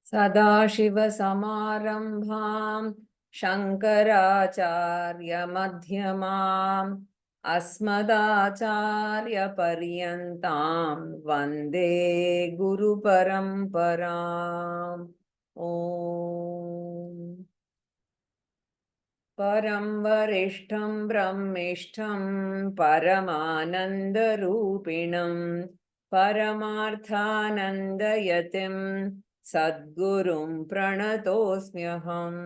सदाशिवसमारम्भां शङ्कराचार्यमध्यमाम् अस्मदाचार्यपर्यन्तां वन्दे गुरुपरम्पराम्। ॐ परं वरिष्ठं ब्रह्मिष्ठं परमानन्दरूपिणं परमार्थानन्दयतिं सद्गुरुं प्रणतोऽस्म्यहम्।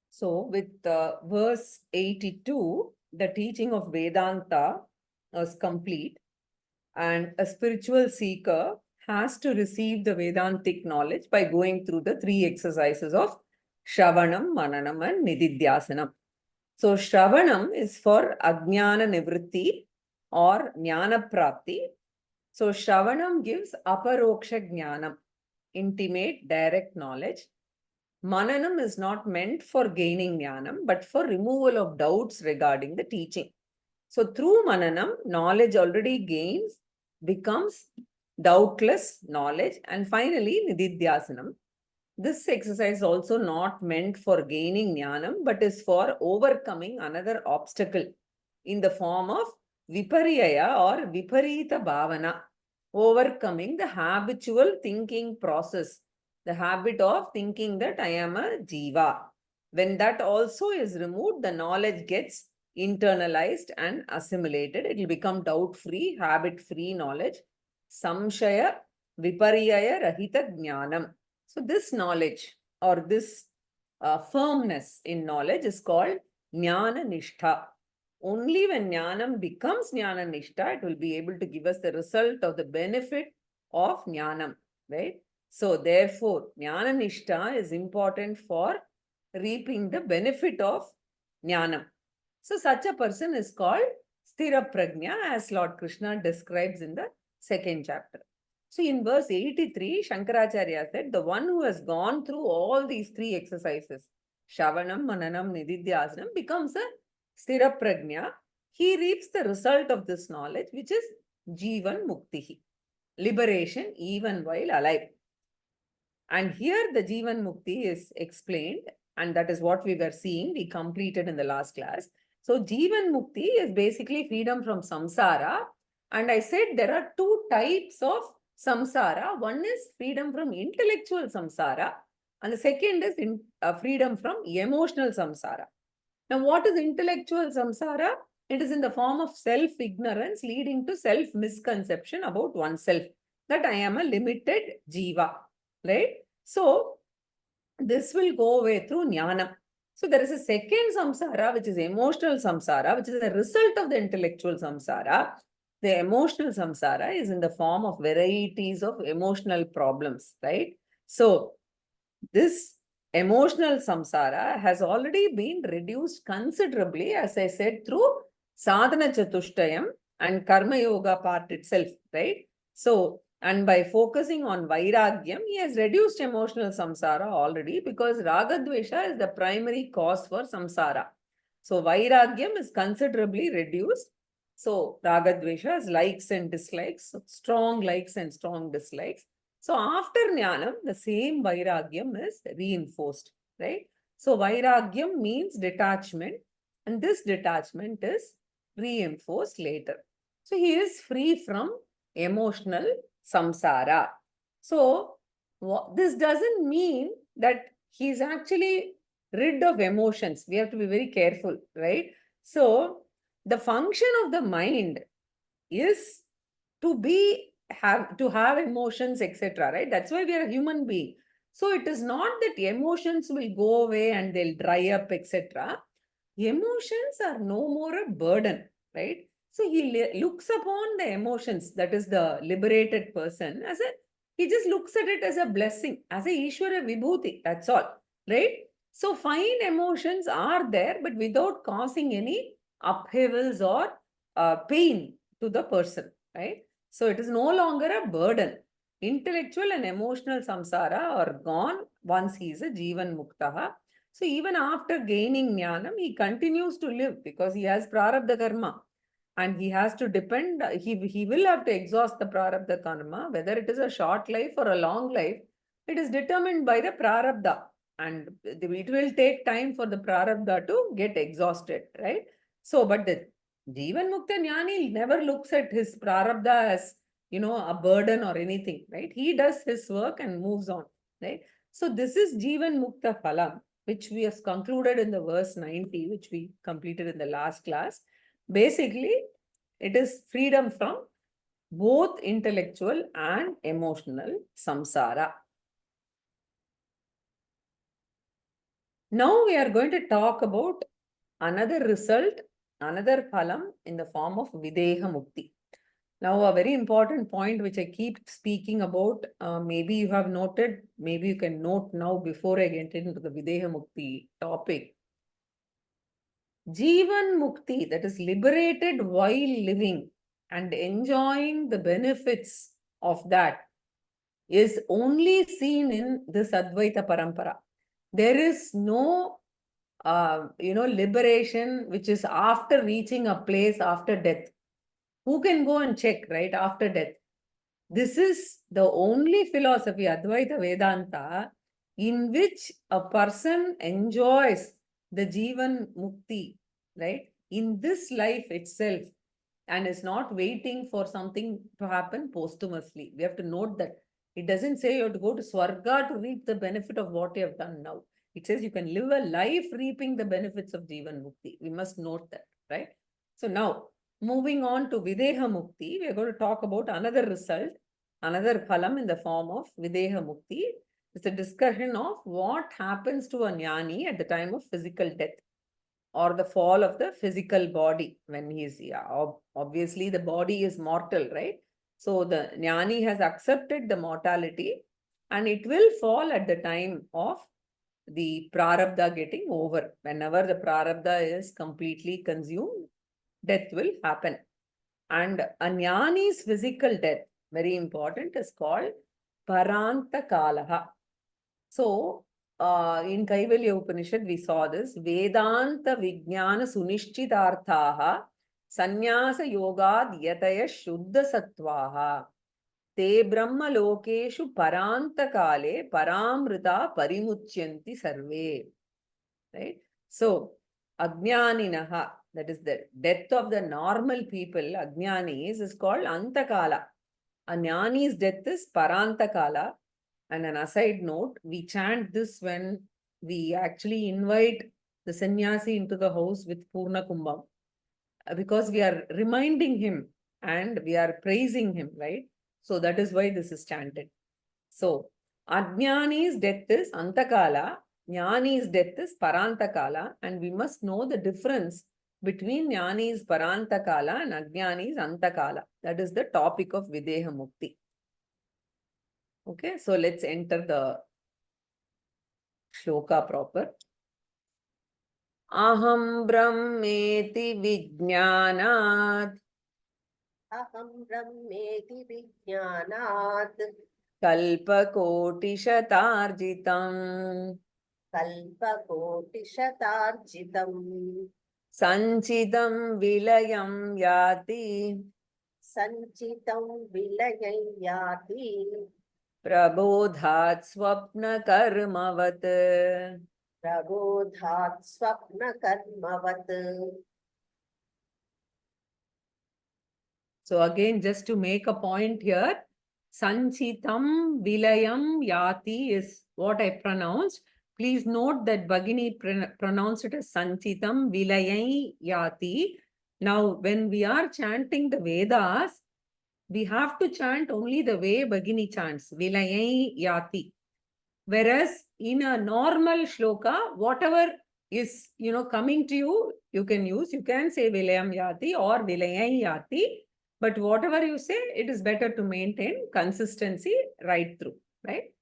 So with verse 82, the teaching of Vedanta was complete, and a spiritual seeker has to receive the Vedantic knowledge by going through the three exercises of Shravanam, Mananam and Nididhyasanam. So Shravanam is for Ajnana Nivritti or Jnana Prapti. So Shravanam gives Aparoksha Jnanam, intimate, direct knowledge. Mananam is not meant for gaining Jnanam, but for removal of doubts regarding the teaching. So through Mananam, knowledge already gains becomes doubtless knowledge. And finally, Nididhyasanam. This exercise is also not meant for gaining Jnanam, but is for overcoming another obstacle in the form of Viparyaya or Viparita Bhavana, overcoming the habitual thinking process, the habit of thinking that I am a Jiva. When that also is removed, the knowledge gets internalized and assimilated. It will become doubt-free, habit-free knowledge. Samshaya Viparyaya Rahita Jnanam. So this knowledge or this firmness in knowledge is called Jnana Nishtha. Only when Jnanam becomes Jnana Nishtha, it will be able to give us the result of the benefit of Jnanam, right? So therefore, Jnana Nishtha is important for reaping the benefit of Jnanam. So such a person is called Sthira Prajna, as Lord Krishna describes in the second chapter. So in verse 83, Shankaracharya said, the one who has gone through all these three exercises, Shavanam, Mananam, Nididhyasanam, becomes a Sthira Prajna. He reaps the result of this knowledge, which is Jivan Muktihi, liberation even while alive. And here the Jivan Mukti is explained, and that is what we were seeing. We completed in the last class. So Jivan Mukti is basically freedom from samsara. And I said there are two types of samsara. One is freedom from intellectual samsara, and the second is freedom from emotional samsara. Now, what is intellectual samsara? It is in the form of self-ignorance leading to self-misconception about oneself, that I am a limited jiva, right? So, this will go away through jnana. So, there is a second samsara, which is emotional samsara, which is a result of the intellectual samsara. The emotional samsara is in the form of varieties of emotional problems, right? So, this emotional samsara has already been reduced considerably, as I said, through sadhana chatushtayam and karma yoga part itself, right? So, and by focusing on vairagyam, he has reduced emotional samsara already, because ragadvesha is the primary cause for samsara. So, vairagyam is considerably reduced. So, ragadvesha is likes and dislikes, strong likes and strong dislikes. So after Jnanam, the same Vairagyam is reinforced, right? So Vairagyam means detachment, and this detachment is reinforced later. So he is free from emotional samsara. So this doesn't mean that he is actually rid of emotions. We have to be very careful, right? So the function of the mind is to have emotions, etc., right? That's why we are a human being. So it is not that emotions will go away and they'll dry up, etc. Emotions are no more a burden, right? So he looks upon the emotions, that is the liberated person, as a, he just looks at it as a blessing, as a Ishvara Vibhuti, that's all, right? So fine emotions are there, but without causing any upheavals or pain to the person, right? So it is no longer a burden. Intellectual and emotional samsara are gone once he is a Jivan Muktaha. So even after gaining Jnanam, he continues to live because he has prarabdha karma. and he has to depend, he will have to exhaust the prarabdha karma, whether it is a short life or a long life, it is determined by the prarabdha, and it will take time for the prarabdha to get exhausted, right? So, but the Jivan Mukta Jnani never looks at his prarabdha as, a burden or anything, right? He does his work and moves on, right? So, this is Jivan Mukta Phalam, which we have concluded in the verse 90, which we completed in the last class. Basically, it is freedom from both intellectual and emotional samsara. Now we are going to talk about another result, another phalam in the form of Videha Mukti. Now, a very important point which I keep speaking about, maybe you have noted, maybe you can note now before I get into the Videha Mukti topic. Jivan Mukti, that is liberated while living and enjoying the benefits of that, is only seen in this Advaita Parampara. There is no, liberation which is after reaching a place after death. Who can go and check, right, after death? This is the only philosophy, Advaita Vedanta, in which a person enjoys the Jivan Mukti, right, in this life itself, and is not waiting for something to happen posthumously. We have to note that. It doesn't say you have to go to Swarga to reap the benefit of what you have done now. It says you can live a life reaping the benefits of Jivan Mukti. We must note that, right? So now, moving on to Videha Mukti, we are going to talk about another result, another phalam in the form of Videha Mukti. It's a discussion of what happens to a jnani at the time of physical death, or the fall of the physical body when he is, obviously the body is mortal, right? So the jnani has accepted the mortality, and it will fall at the time of the prarabdha getting over. Whenever the prarabdha is completely consumed, death will happen. And a jnani's physical death, very important, is called paranta kalaha. So, in Kaivalya Upanishad, we saw this. Vedanta Vijnana Sunishchitarthaha Sannyasa Yogad Yataya Shuddha Sattvaha Te Brahma Lokeshu Paranta Kale Paramrita Parimuchyanti Sarve. Right? So, Ajnaninaha, that is the death of the normal people, Ajnanis, is called Antakala. A jnani's death is Parantakala. And an aside note, we chant this when we actually invite the sannyasi into the house with Purna Kumbham, because we are reminding him and we are praising him, right? So that is why this is chanted. So, Ajnani's death is Antakala, Jnani's death is Parantakala, and we must know the difference between Jnani's Parantakala and Ajnani's Antakala. That is the topic of Videha Mukti. Okay, so let's enter the shloka proper. Aham brahmeti vijnanat. Aham brahmeti vijnanat. Kalpakotishatarjitam. Kalpakotishatarjitam. Sanchidam vilayam yati. Sanchitam vilayam yati. Prabodhat swapna karmavat. Prabodhat swapna karmavat. So again, just to make a point here, Sanchitam vilayam yati is what I pronounced. Please note that Bhagini pronounced it as Sanchitam vilayam yati. Now, when we are chanting the Vedas, we have to chant only the way Bhagini chants, vilayam yati. Whereas in a normal shloka, whatever is, coming to you, you can use. You can say vilayam yati or vilayam yati. But whatever you say, it is better to maintain consistency right through, right?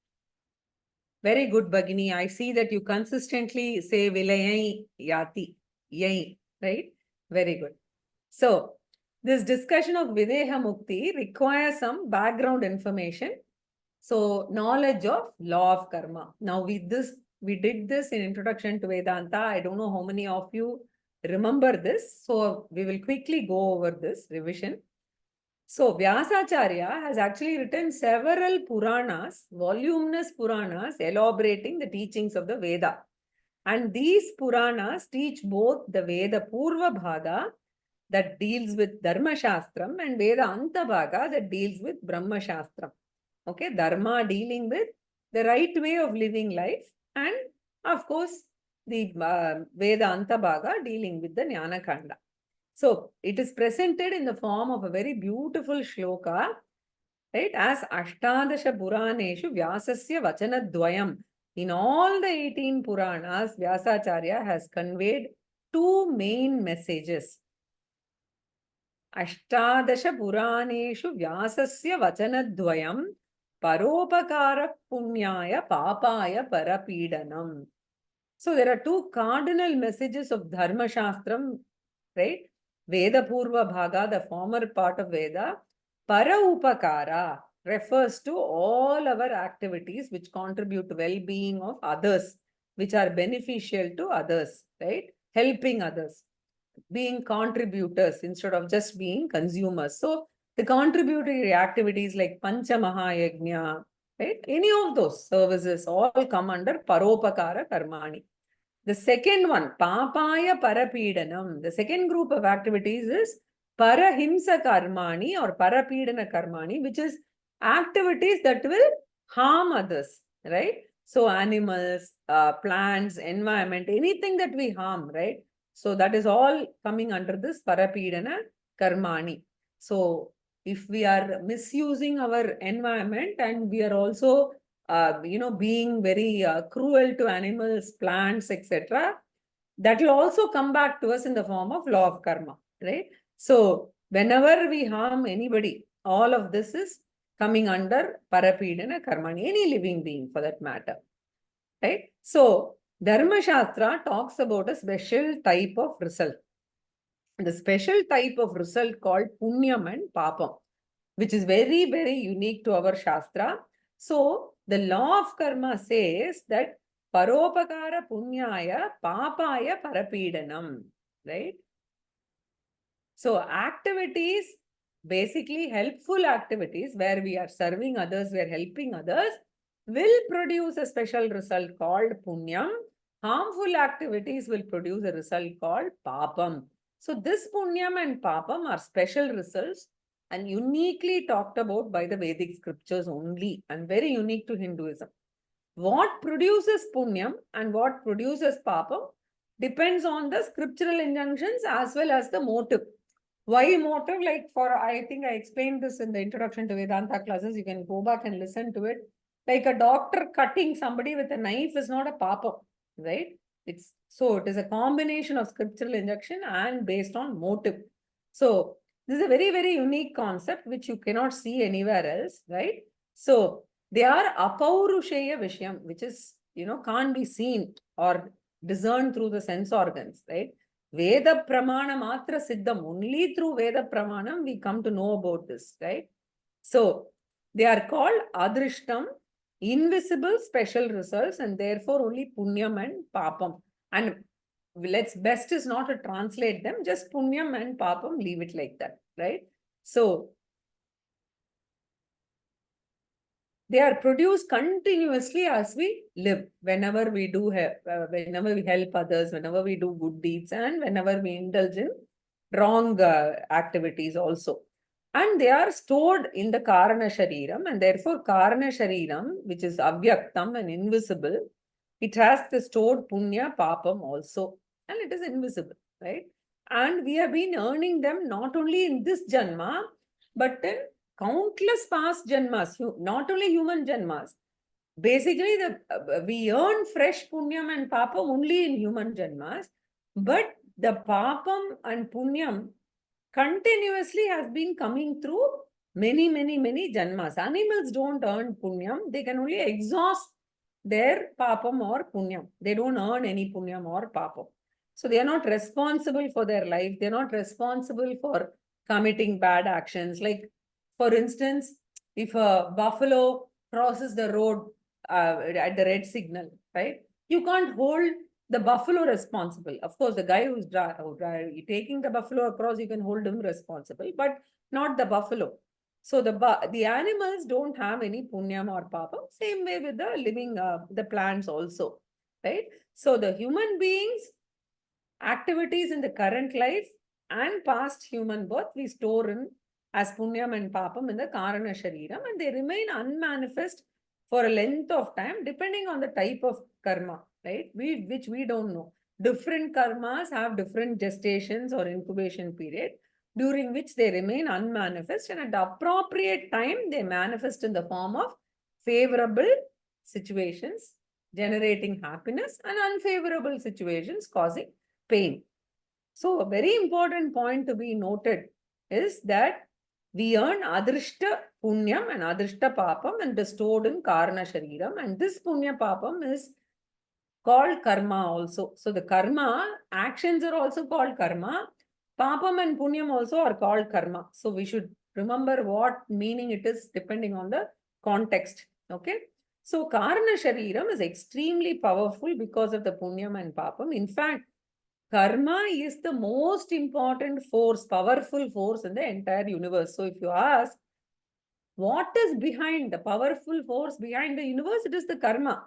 Very good, Bhagini. I see that you consistently say vilayam yati, yai, right? Very good. So, this discussion of Videha Mukti requires some background information. So, knowledge of law of karma. Now, we did this in Introduction to Vedanta. I don't know how many of you remember this. So we will quickly go over this revision. So Vyasacharya has actually written several Puranas, voluminous Puranas, elaborating the teachings of the Veda. And these Puranas teach both the Veda Purva Bhaga that deals with Dharma Shastram and Veda Anta Bhaga that deals with Brahma Shastram. Okay, Dharma dealing with the right way of living life, and of course the Veda Anta Bhaga dealing with the Jnana Kanda. So it is presented in the form of a very beautiful shloka, right? As Ashtadasha Puraneshu Vyasasya Vachanadvayam. In all the 18 Puranas, Vyasacharya has conveyed two main messages. Ashtadasha Puraneshu Vyasasya Vachanadvayam Paropakara Punyaya Papaya Parapidanam. So there are two cardinal messages of Dharma Shastram, right? Veda Purva Bhaga, the former part of Veda. Para Upakara refers to all our activities which contribute to well-being of others, which are beneficial to others, right? Helping others, being contributors instead of just being consumers. So the contributory activities like Pancha Mahayajna, right? Any of those services all come under Paropakara Karmani. The second one, Papaya Parapidanam. The second group of activities is Parahimsa Karmani or Parapidana Karmani, which is activities that will harm others, right? So animals, plants, environment, anything that we harm, right? So that is all coming under this Parapidana Karmani. So if we are misusing our environment and we are also being very cruel to animals, plants, etc., that will also come back to us in the form of law of karma, right? So whenever we harm anybody, all of this is coming under Parapidana Karmani, any living being for that matter, right? So Dharma Shastra talks about a special type of result. The special type of result called Punyam and Papam, which is very, very unique to our Shastra. So the law of karma says that Paropakara Punyaya Papaya Parapidanam, right? So activities, basically helpful activities where we are serving others, we are helping others, will produce a special result called Punyam. Harmful activities will produce a result called Papam. So this Punyam and Papam are special results and uniquely talked about by the Vedic scriptures only and very unique to Hinduism. What produces Punyam and what produces Papam depends on the scriptural injunctions as well as the motive. Why motive? Like I think I explained this in the introduction to Vedanta classes. You can go back and listen to it. Like a doctor cutting somebody with a knife is not a papa, right? It is a combination of scriptural injunction and based on motive. So this is a very, very unique concept which you cannot see anywhere else, right? So they are apaurusheya vishayam, which is, can't be seen or discerned through the sense organs, right? Veda Pramana Matra Siddham. Only through Veda Pramanam we come to know about this, right? So they are called Adrishtam, invisible special results, and therefore only Punyam and Papam. And best is not to translate them, just Punyam and Papam, leave it like that, right? So they are produced continuously as we live. Whenever we whenever we help others, whenever we do good deeds, and whenever we indulge in wrong activities also. And they are stored in the Karana Shariram, and therefore Karana Shariram, which is Avyaktam and invisible, it has the stored Punya Papam also, and it is invisible, right? And we have been earning them not only in this Janma, but in countless past Janmas, not only human Janmas. Basically, we earn fresh Punyam and Papam only in human Janmas, but the Papam and Punyam continuously has been coming through many, many, many Janmas. Animals don't earn Punyam, they can only exhaust their Papam or Punyam. They don't earn any Punyam or Papam. So they are not responsible for their life. They are not responsible for committing bad actions. Like, for instance, if a buffalo crosses the road at the red signal, right? You can't hold the buffalo responsible. Of course, the guy who's taking the buffalo across, you can hold him responsible, but not the buffalo. So the animals don't have any punyam or papam. Same way with the living, the plants also, right? So the human beings' activities in the current life and past human birth, we store in as punyam and papam in the karana shariram, and they remain unmanifest for a length of time, depending on the type of karma, right? Which we don't know. Different karmas have different gestations or incubation period, during which they remain unmanifest, and at the appropriate time, they manifest in the form of favorable situations, generating happiness, and unfavorable situations causing pain. So a very important point to be noted is that we earn adrishta punyam and adrishta papam and stored in karana shariram, and this punya papam is called karma also. So the karma actions are also called karma. Papam and punyam also are called karma. So we should remember what meaning it is depending on the context. Okay. So karana shariram is extremely powerful because of the punyam and papam. In fact, karma is the most important force, powerful force in the entire universe. So if you ask, what is behind the powerful force behind the universe? It is the karma,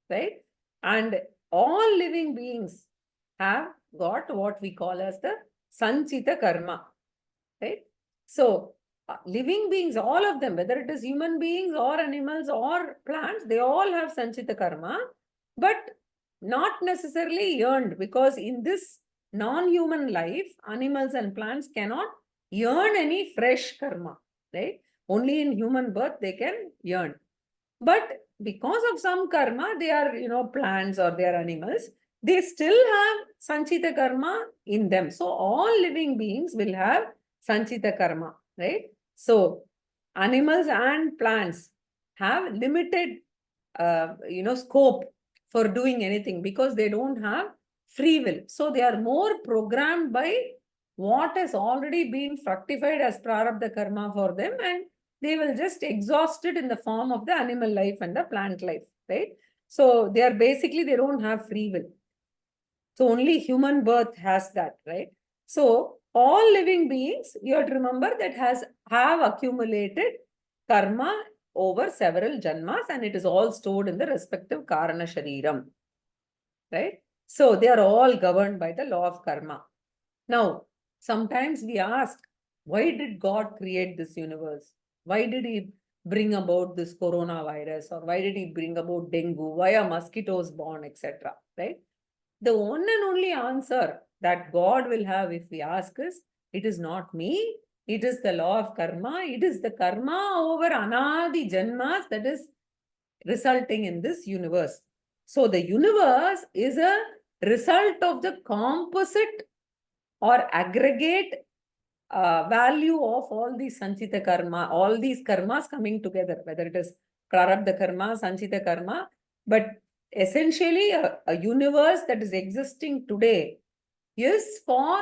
right? And all living beings have got what we call as the sanchita karma, right? So living beings, all of them, whether it is human beings or animals or plants, they all have sanchita karma, but not necessarily earned, because in this non-human life, animals and plants cannot earn any fresh karma, right? Only in human birth they can earn. But because of some karma, they are, plants or they are animals, they still have sanchita karma in them. So all living beings will have sanchita karma, right? So animals and plants have limited, scope for doing anything because they don't have free will. So they are more programmed by what has already been fructified as prarabdha karma for them, and they will just exhaust it in the form of the animal life and the plant life, right? So they are basically, they don't have free will. So only human birth has that, right? So all living beings, you have to remember that have accumulated karma over several janmas, and it is all stored in the respective karana shariram, right? So they are all governed by the law of karma. Now, sometimes we ask, why did God create this universe? Why did he bring about this coronavirus? Or why did he bring about dengue? Why are mosquitoes born, etc., right? The one and only answer that God will have if we ask is, it is not me, it is the law of karma, it is the karma over anadi janmas that is resulting in this universe. So the universe is a result of the composite or aggregate value of all these sanchita karma, all these karmas coming together, whether it is prarabdha karma, sanchita karma, but essentially a universe that is existing today is for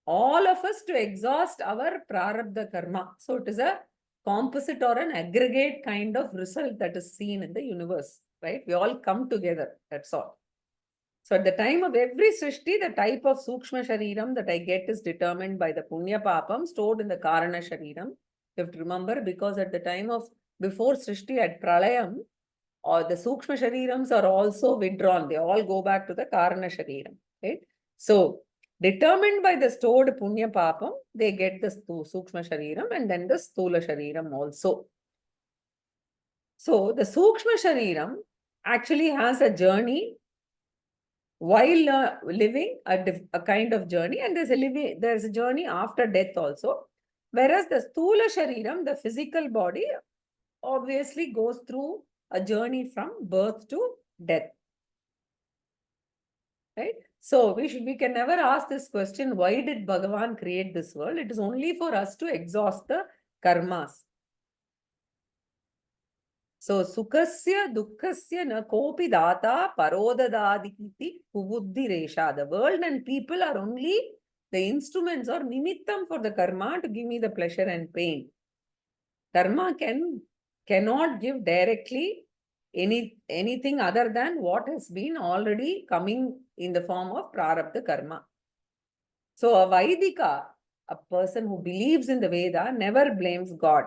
all of us to exhaust our prarabdha karma. So it is a composite or an aggregate kind of result that is seen in the universe, right? We all come together, that's all. So at the time of every Srishti, the type of Sukshma Shariram that I get is determined by the Punya Papam stored in the Karana Shariram. You have to remember, because at the time of before Srishti at Pralayam, or the Sukshma Sharirams are also withdrawn. They all go back to the Karana Shariram, right? So determined by the stored Punya Papam, they get the Sukshma Shariram and then the Stula Shariram also. So the Sukshma Shariram actually has a journey while living, a kind of journey, and there's a journey after death also. Whereas the Sthula Shariram, the physical body, obviously goes through a journey from birth to death. Right? So we can never ask this question, why did Bhagavan create this world? It is only for us to exhaust the karmas. So, sukasya dukkasya na kopi data parodadaditi kubuddhi resha. The world and people are only the instruments or nimittam for the karma to give me the pleasure and pain. Karma cannot give directly anything other than what has been already coming in the form of prarabdha karma. So a Vaidika, a person who believes in the Veda, never blames God,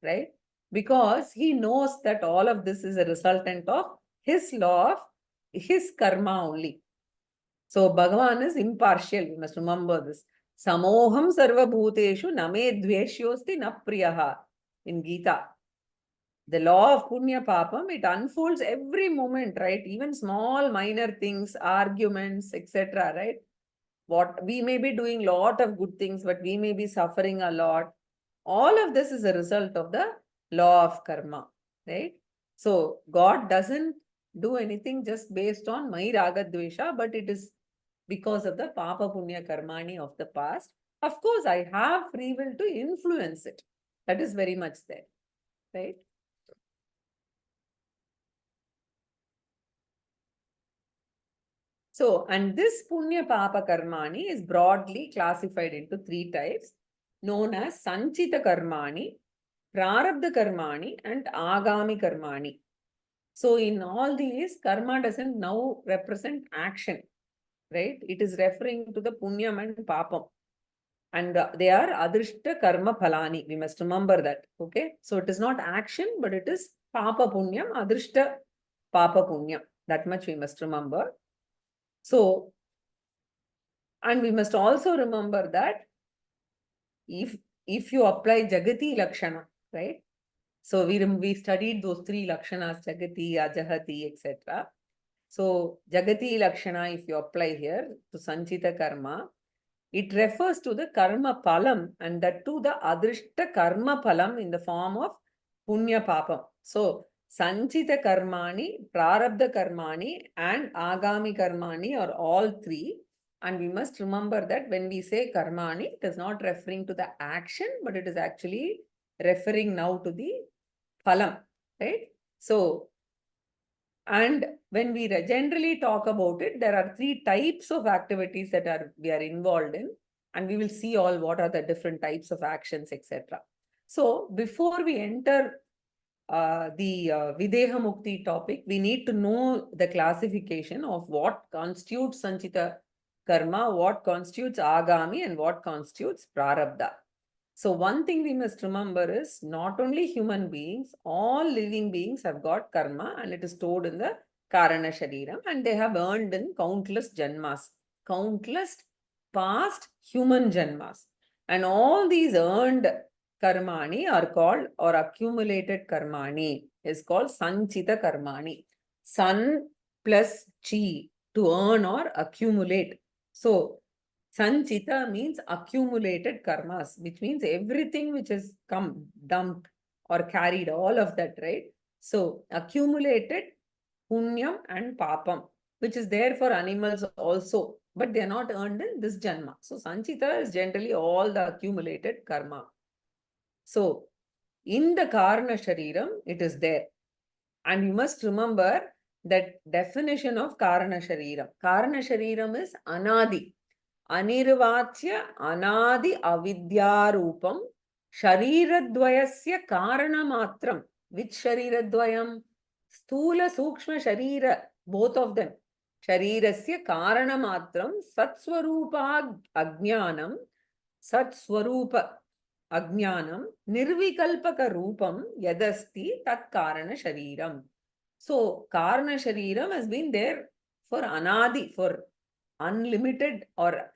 right? Because he knows that all of this is a resultant of his law of his karma only. So Bhagavan is impartial. We must remember this. Samoham sarva bhuteshu name dveshyosti na priyaha in Gita. The law of punya papam, it unfolds every moment, right? Even small minor things, arguments, etc., right? What we may be doing lot of good things, but we may be suffering a lot. All of this is a result of the law of karma, right? So God doesn't do anything just based on my raga dvesha, but it is because of the papa punya karmani of the past. Of course, I have free will to influence it. That is very much there, right? So, and this punya papa karmani is broadly classified into 3 types, known as sanchita karmani, prarabdha karmani, and agami karmani. So, in all these, karma doesn't now represent action, right? It is referring to the punyam and papam. And they are adrishta karma phalani. We must remember that, okay? So, it is not action, but it is papa punyam, adrishta papa punyam. That much we must remember. So, and we must also remember that if you apply Jagati Lakshana, right? So we studied those 3 Lakshanas, Jagati, Ajahati, etc. So Jagati Lakshana, if you apply here to Sanchita Karma, it refers to the Karma Palam and that to the Adrishta Karma Palam in the form of Punya Papam. So Sanchita Karmani, Prarabdha Karmani and Agami Karmani are all 3. And we must remember that when we say Karmani, it is not referring to the action, but it is actually referring now to the Phalam, right? So, and when we generally talk about it, there are 3 types of activities that we are involved in, and we will see all what are the different types of actions, etc. So, before we enter the Videha Mukti topic, we need to know the classification of what constitutes Sanchita Karma, what constitutes Agami, and what constitutes Prarabdha. So one thing we must remember is not only human beings, all living beings have got karma and it is stored in the Karana Shariram and they have earned in countless janmas, countless past human janmas. And all these earned karmani are called or accumulated karmani is called sanchita karmani. San plus chi to earn or accumulate. So Sanchita means accumulated karmas, which means everything which has come, dumped or carried, all of that, right? So accumulated punyam and papam, which is there for animals also, but they are not earned in this janma. So Sanchita is generally all the accumulated karma. So in the Karna Shariram, it is there. And you must remember that definition of Karna Shariram. Karna Shariram is Anadi. Anirvachya Anadi Avidyarupam Shariradvayasya Karanamatram. Which Shariradvayam? Sthula Sukshma Sharira. Both of them. Sharirasya Karanamatram Satswarupa Ajnanam Satswarupa Ajnanam Nirvikalpaka Rupam Yadasti Tat Karana Shariram. So Karana Shariram has been there for Anadi, for unlimited or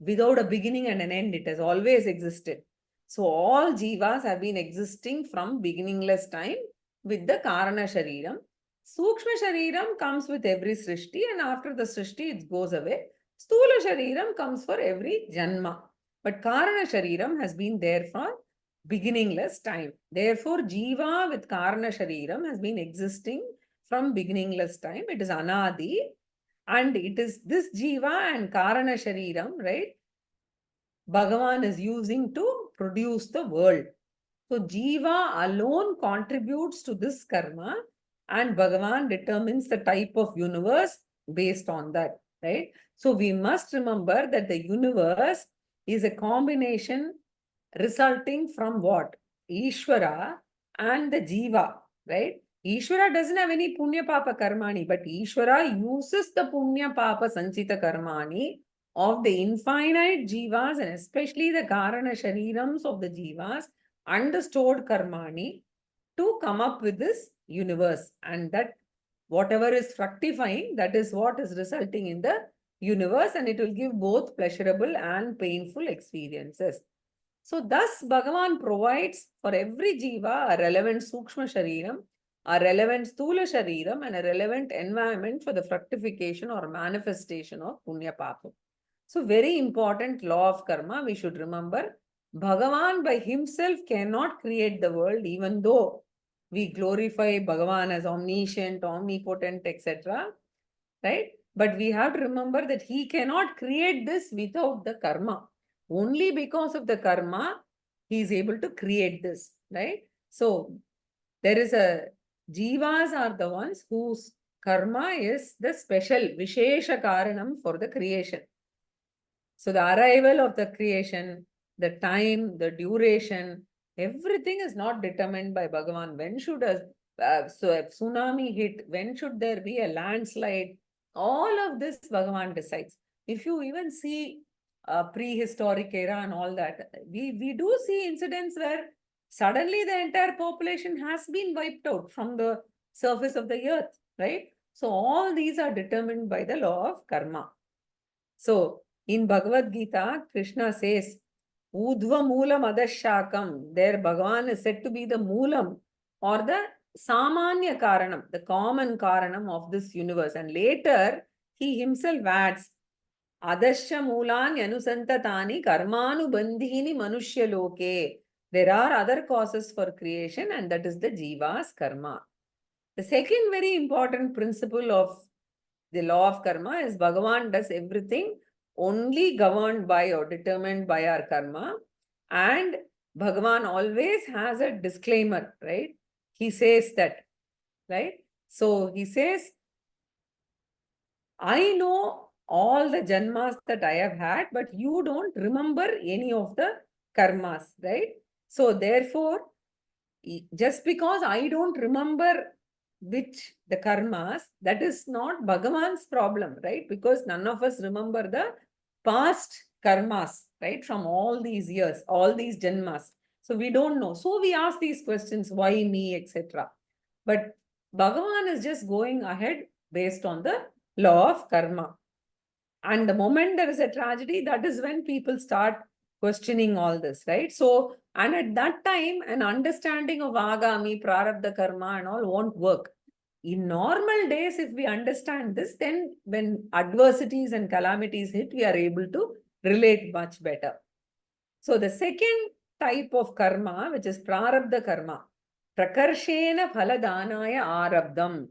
without a beginning and an end. It has always existed. So all jivas have been existing from beginningless time with the Karana Shariram. Sukshma Shariram comes with every Srishti and after the Srishti it goes away. Stula Shariram comes for every Janma. But Karana Shariram has been there for beginningless time. Therefore, Jiva with Karana Shariram has been existing from beginningless time. It is Anadi. And it is this Jiva and Karana Shariram, right? Bhagavan is using to produce the world. So Jiva alone contributes to this karma and Bhagavan determines the type of universe based on that, right? So we must remember that the universe is a combination resulting from what? Ishvara and the Jiva, right? Ishvara doesn't have any punya papa karmani, but Ishvara uses the punya papa sanchita karmani of the infinite jivas and especially the karana sharirams of the jivas and the stored karmani to come up with this universe. And that whatever is fructifying, that is what is resulting in the universe, and it will give both pleasurable and painful experiences. So thus Bhagavan provides for every jiva a relevant Sukshma Shariram, a relevant Sthula Shariram, and a relevant environment for the fructification or manifestation of Punya Papa. So very important law of karma, we should remember. Bhagavan by himself cannot create the world, even though we glorify Bhagavan as omniscient, omnipotent, etc. Right? But we have to remember that he cannot create this without the karma. Only because of the karma, he is able to create this, right? So there is a jivas are the ones whose karma is the special vishesha karanam for the creation. So the arrival of the creation, the time, the duration, everything is not determined by Bhagavan. When should a tsunami hit? When should there be a landslide? All of this Bhagavan decides. If you even see prehistoric era and all that, we do see incidents where suddenly the entire population has been wiped out from the surface of the earth, right? So all these are determined by the law of karma. So in Bhagavad Gita, Krishna says, Udva Moolam Adashakam. There Bhagavan is said to be the Moolam or the Samanya Karanam, the common Karanam of this universe. And later he himself adds, Adasya Moolan Yanusantatani Karmanu Bandhini Manushya Loke. There are other causes for creation, and that is the Jiva's karma. The second very important principle of the law of karma is Bhagavan does everything only governed by or determined by our karma. And Bhagavan always has a disclaimer, right? He says that, right? So he says, I know all the janmas that I have had, but you don't remember any of the karmas, right? So therefore, just because I don't remember which the karmas, that is not Bhagavan's problem, right? Because none of us remember the past karmas, right? From all these years, all these janmas. So we don't know. So we ask these questions, why me, etc. But Bhagavan is just going ahead based on the law of karma. And the moment there is a tragedy, that is when people start questioning all this, right? So, and at that time, an understanding of agami, prarabdha karma and all won't work. In normal days, if we understand this, then when adversities and calamities hit, we are able to relate much better. So the second type of karma, which is prarabdha karma, prakarshena phaladanaya arabdam.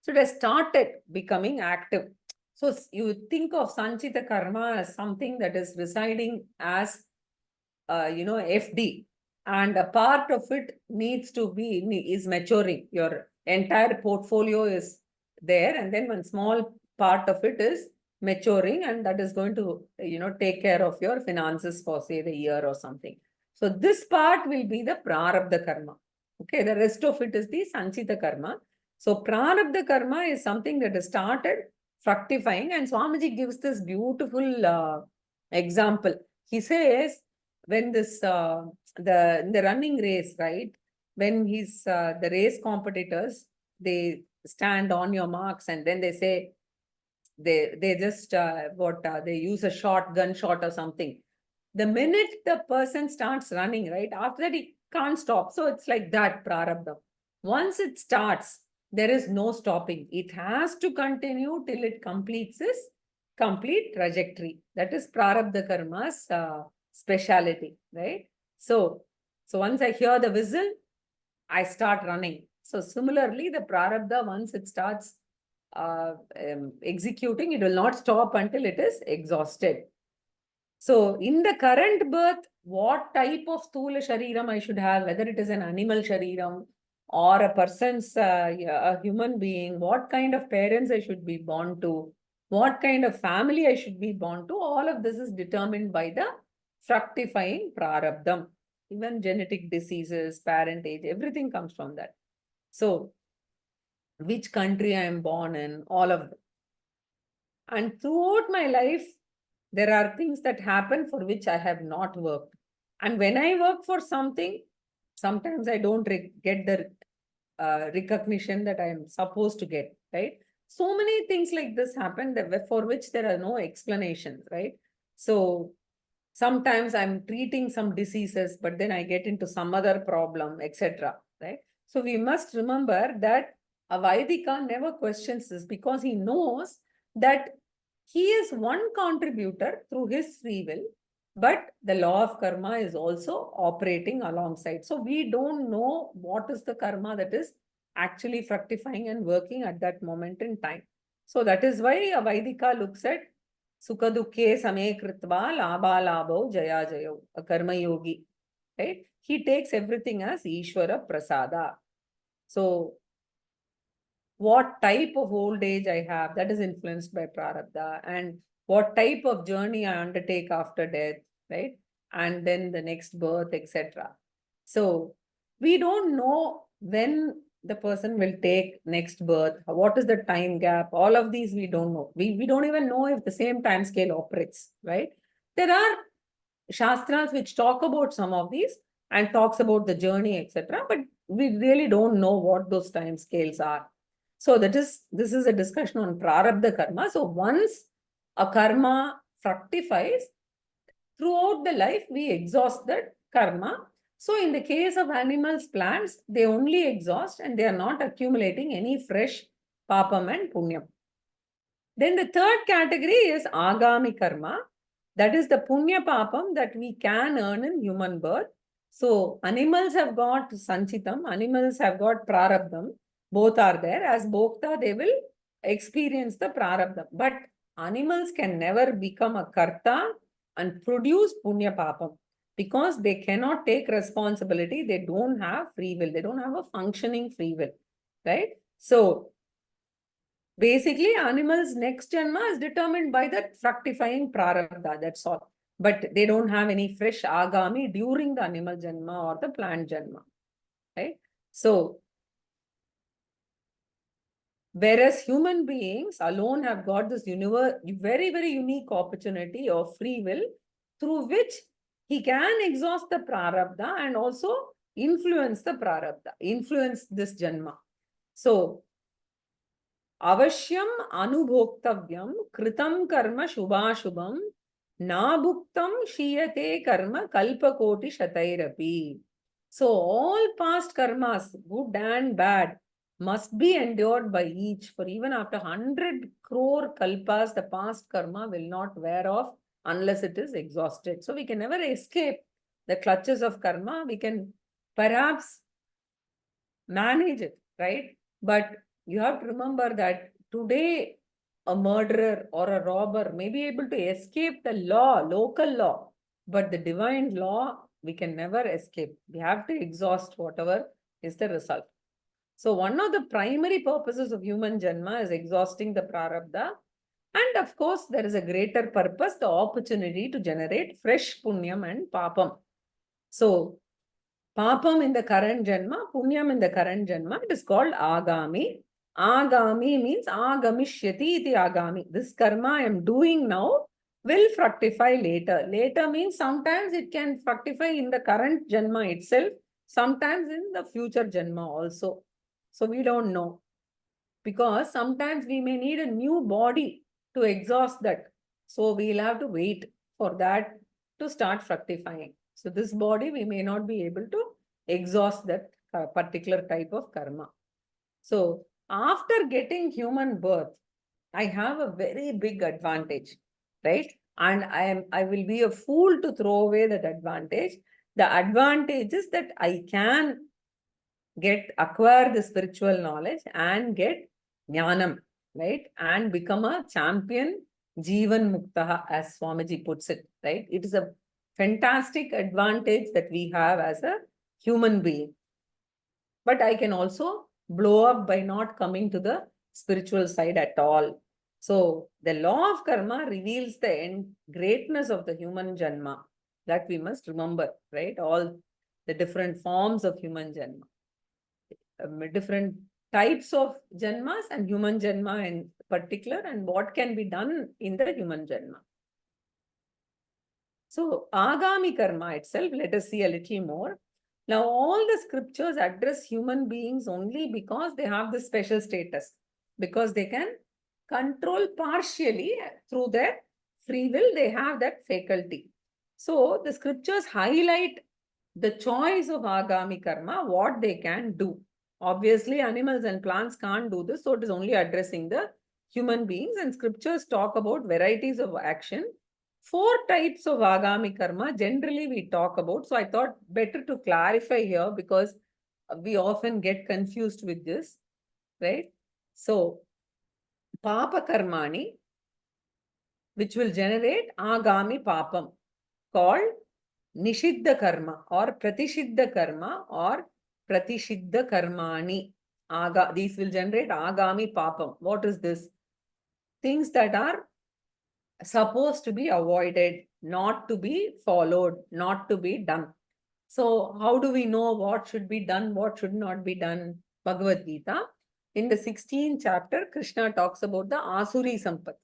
So it has started becoming active. So you think of sanchita karma as something that is residing as, FD, and a part of it needs to be, is maturing. Your entire portfolio is there, and then one small part of it is maturing, and that is going to, take care of your finances for say the year or something. So this part will be the prarabdha karma. Okay, the rest of it is the sanchita karma. So prarabdha karma is something that has started fructifying, and Swamiji gives this beautiful example. He says, when this the running race, right? When he's the race competitors, they stand on your marks, and then they say they just they use a gun shot or something. The minute the person starts running, right, after that he can't stop. So it's like that prarabdha. Once it starts, there is no stopping. It has to continue till it completes its complete trajectory. That is prarabdha karma's speciality, right? So once I hear the whistle, I start running. So similarly, the prarabdha, once it starts executing, it will not stop until it is exhausted. So in the current birth, what type of sthula shariram I should have, whether it is an animal shariram or a person's, a human being, what kind of parents I should be born to, what kind of family I should be born to, all of this is determined by the fructifying prarabdham. Even genetic diseases, parentage, everything comes from that. So which country I am born in, all of them. And throughout my life, there are things that happen for which I have not worked. And when I work for something, sometimes I don't get the recognition that I am supposed to get, right? So many things like this happen that for which there are no explanations, right? So sometimes I'm treating some diseases, but then I get into some other problem, etc. Right? So we must remember that a Vaidika never questions this because he knows that he is one contributor through his free will, but the law of karma is also operating alongside. So we don't know what is the karma that is actually fructifying and working at that moment in time. So that is why a Vaidika looks at Sukha dukhe same kritva labha labho jaya jayo, a karma yogi, right? He takes everything as Ishvara prasada. So what type of old age I have, that is influenced by prarabdha, and what type of journey I undertake after death, right? And then the next birth, etc. So we don't know when the person will take next birth, what is the time gap, all of these we don't know. We don't even know if the same time scale operates, right? There are shastras which talk about some of these and talks about the journey, etc. But we really don't know what those time scales are. So this is a discussion on prarabdha karma. So once a karma fructifies, throughout the life, we exhaust that karma. So in the case of animals, plants, they only exhaust and they are not accumulating any fresh papam and punyam. Then the third category is agami karma. That is the punya papam that we can earn in human birth. So animals have got sanchitam, animals have got prarabdham. Both are there. As bhokta, they will experience the prarabdham. But animals can never become a karta and produce punya papam because they cannot take responsibility. They don't have free will. They don't have a functioning free will, right? So basically, animals' next janma is determined by the fructifying prarabdha, that's all. But they don't have any fresh agami during the animal janma or the plant janma, right? So, whereas human beings alone have got this very, very unique opportunity of free will through which he can exhaust the prarabdha and also influence the prarabdha, influence this janma. So, अवश्यम अनुभोक्तव्यम कृतं कर्म शुभाशुभम नाभुक्तं क्षीयते कर्म कल्पकोटि शतैरपि. So all past karmas, good and bad, must be endured by each. For even after 100 crore kalpas, the past karma will not wear off unless it is exhausted. So we can never escape the clutches of karma. We can perhaps manage it, right? But you have to remember that today a murderer or a robber may be able to escape the law, local law, but the divine law, we can never escape. We have to exhaust whatever is the result. So one of the primary purposes of human janma is exhausting the prarabdha. And of course, there is a greater purpose, the opportunity to generate fresh punyam and papam. So papam in the current janma, punyam in the current janma, it is called agami. Agami means agamishyati iti agami. This karma I am doing now will fructify later. Later means sometimes it can fructify in the current janma itself, sometimes in the future janma also. So we don't know. Because sometimes we may need a new body to exhaust that. So we'll have to wait for that to start fructifying. So this body, we may not be able to exhaust that particular type of karma. So after getting human birth, I have a very big advantage, right? And I will be a fool to throw away that advantage. The advantage is that I can acquire the spiritual knowledge and get jnanam, right? And become a champion Jivan Muktaha, as Swamiji puts it, right? It is a fantastic advantage that we have as a human being. But I can also blow up by not coming to the spiritual side at all. So the law of karma reveals the greatness of the human janma that we must remember, right? All the different forms of human janma. Different types of janmas and human janma in particular, and what can be done in the human janma. So, Agami karma itself, let us see a little more. Now, all the scriptures address human beings only because they have this special status, because they can control partially through their free will, they have that faculty. So, the scriptures highlight the choice of Agami karma, what they can do. Obviously, animals and plants can't do this, so it is only addressing the human beings, and scriptures talk about varieties of action. 4 types of Agami karma generally we talk about. So I thought better to clarify here because we often get confused with this, right? So, Papa karmani, which will generate Agami papam, called Nishiddha karma or Pratishidda karma or Pratishidda karmani. These will generate Agami papam. What is this? Things that are supposed to be avoided, not to be followed, not to be done. So, how do we know what should be done, what should not be done? Bhagavad Gita. In the 16th chapter, Krishna talks about the Asuri Sampat,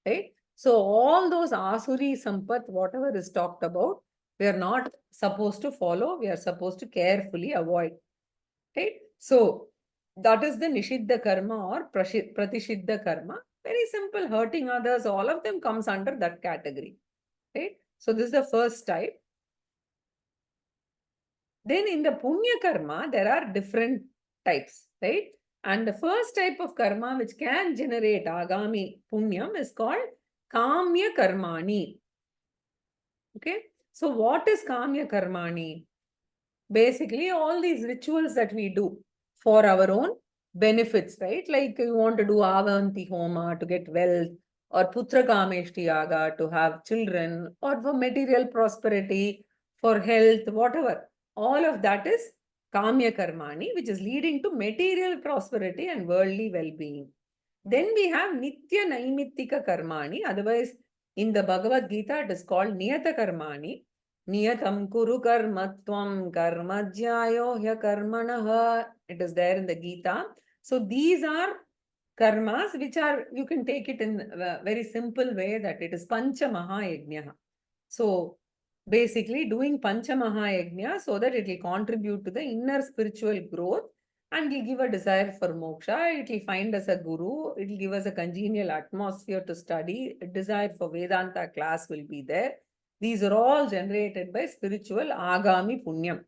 right? So, all those Asuri Sampat, whatever is talked about, we are not supposed to follow, we are supposed to carefully avoid, right? So, that is the Nishiddha karma or Pratishidda karma. Very simple, hurting others, all of them comes under that category, right? So, this is the first type. Then in the Punya karma, there are different types, right? And the first type of karma which can generate Agami Punyam is called Kamya Karmani. Okay. So what is Kamya Karmani? Basically, all these rituals that we do for our own benefits, right? Like you want to do Avanti Homa to get wealth, or Putra Kameshti Yaga to have children, or for material prosperity, for health, whatever. All of that is Kamya Karmani, which is leading to material prosperity and worldly well-being. Then we have Nitya Naimittika Karmani, otherwise in the Bhagavad Gita it is called Niyata Karmani. Niyatam kuru karmatvam karmajyayo hya karmanaha. It is there in the Gita. So these are karmas which are, you can take it in a very simple way that it is Pancha Mahayajna. So basically doing Pancha Mahayajna so that it will contribute to the inner spiritual growth and will give a desire for moksha. It will find us a guru. It will give us a congenial atmosphere to study. A desire for Vedanta class will be there. These are all generated by spiritual Agami Punyam,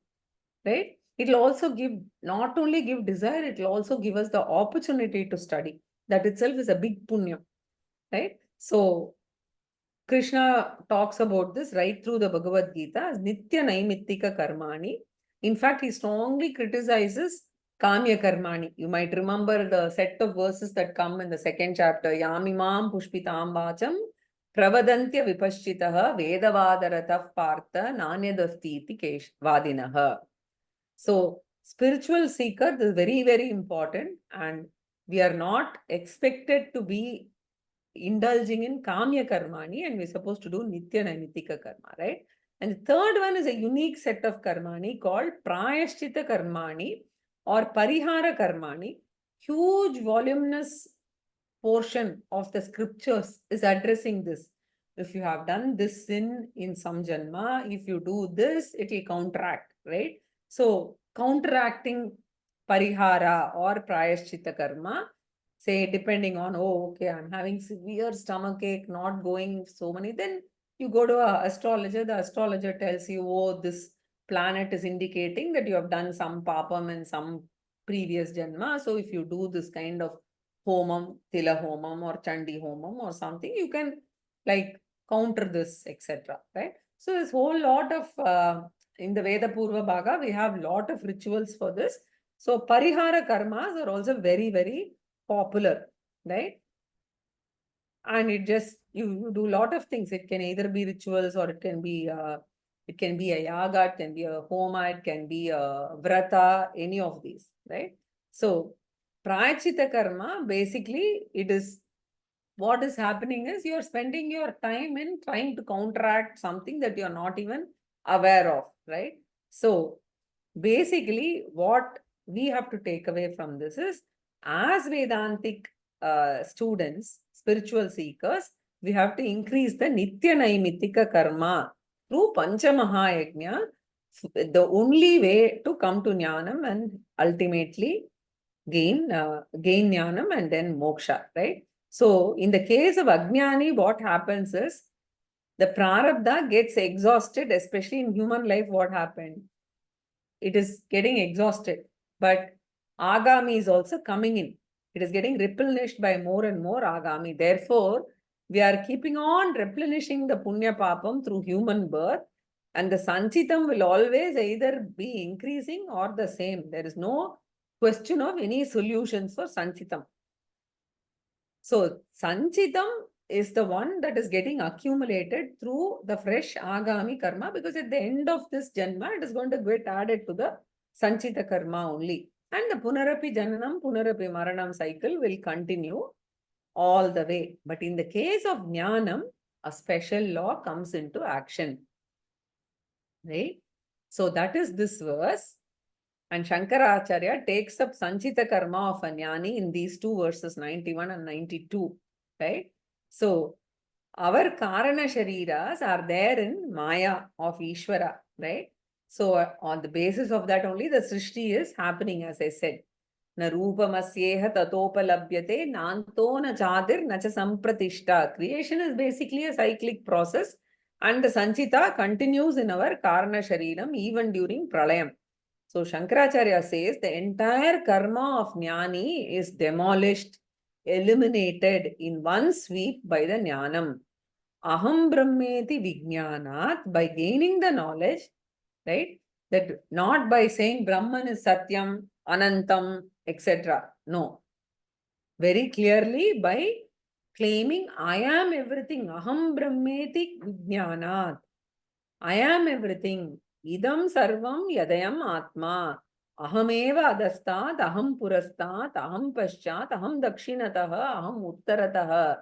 right? It will also give, not only give desire, it will also give us the opportunity to study. That itself is a big Punyam, right? So, Krishna talks about this right through the Bhagavad Gita as Nitya Naimittika Karmani. In fact, he strongly criticizes Kamya Karmani. You might remember the set of verses that come in the 2nd chapter. Yamimam Pushpitam Vacham Pravadantya Vipaschitaha Vedavadaratav Partha Nanyadastiti Vadinaha. So, spiritual seeker, this is very, very important, and we are not expected to be indulging in Kamya Karmani, and we're supposed to do Nitya Naimittika Karma, right? And the third one is a unique set of Karmani called Prayashchita Karmani or Parihara Karmani. Huge voluminous portion of the scriptures is addressing this. If you have done this sin in some janma, if you do this, it will counteract, right? So, counteracting parihara or prayashchita karma, say depending on, oh, okay, I'm having severe stomach ache, not going so many, then you go to an astrologer, the astrologer tells you, oh, this planet is indicating that you have done some papam in some previous janma. So if you do this kind of homam, tila homam or chandi homam or something, you can like counter this, etc. Right? So there's whole lot of in the Veda Purva Bhaga, we have lot of rituals for this. So parihara karmas are also very, very popular, right? And it just, you do a lot of things. It can either be rituals or it can be a yaga, it can be a homa, it can be a vrata, any of these, right? So prayachita karma, basically it is, what is happening is you're spending your time in trying to counteract something that you're not even aware of, right? So basically what we have to take away from this is as Vedantic students, spiritual seekers, we have to increase the Nitya Naimitika karma through Panchamahayajna. The only way to come to Jnanam and ultimately gain Jnanam and then moksha, right? So in the case of Ajnani, what happens is the prarabdha gets exhausted, especially in human life. What happened? It is getting exhausted, but agami is also coming in. It is getting replenished by more and more agami. Therefore, we are keeping on replenishing the punya papam through human birth, and the sanchitam will always either be increasing or the same. There is no question of any solutions for sanchitam. So sanchitam is the one that is getting accumulated through the fresh agami karma, because at the end of this janma, it is going to get added to the sanchita karma only. And the punarapi jananam, punarapi maranam cycle will continue all the way. But in the case of jnanam, a special law comes into action. Right? So that is this verse. And Shankaracharya takes up Sanchita karma of a jnani in these two verses, 91 and 92. Right? So our Karana Shariras are there in Maya of Ishvara. Right? So on the basis of that only, the Srishti is happening, as I said. Na rupamasyeha tatopalabhyate nanto na chadir na cha sampratishta. Creation is basically a cyclic process, and the Sanchita continues in our Karana Shariram even during Pralayam. So Shankaracharya says the entire karma of jnani is demolished, eliminated in one sweep by the jnanam. Aham brahmeti vijnanat, by gaining the knowledge, right? That not by saying Brahman is Satyam, Anantam, etc. No. Very clearly by claiming I am everything. Aham brahmeti vijnanat. I am everything. Idam sarvam yadayam atma. Ahameva adastat, aham purastat, aham paschat, aham dakshinatah, aham uttaratah.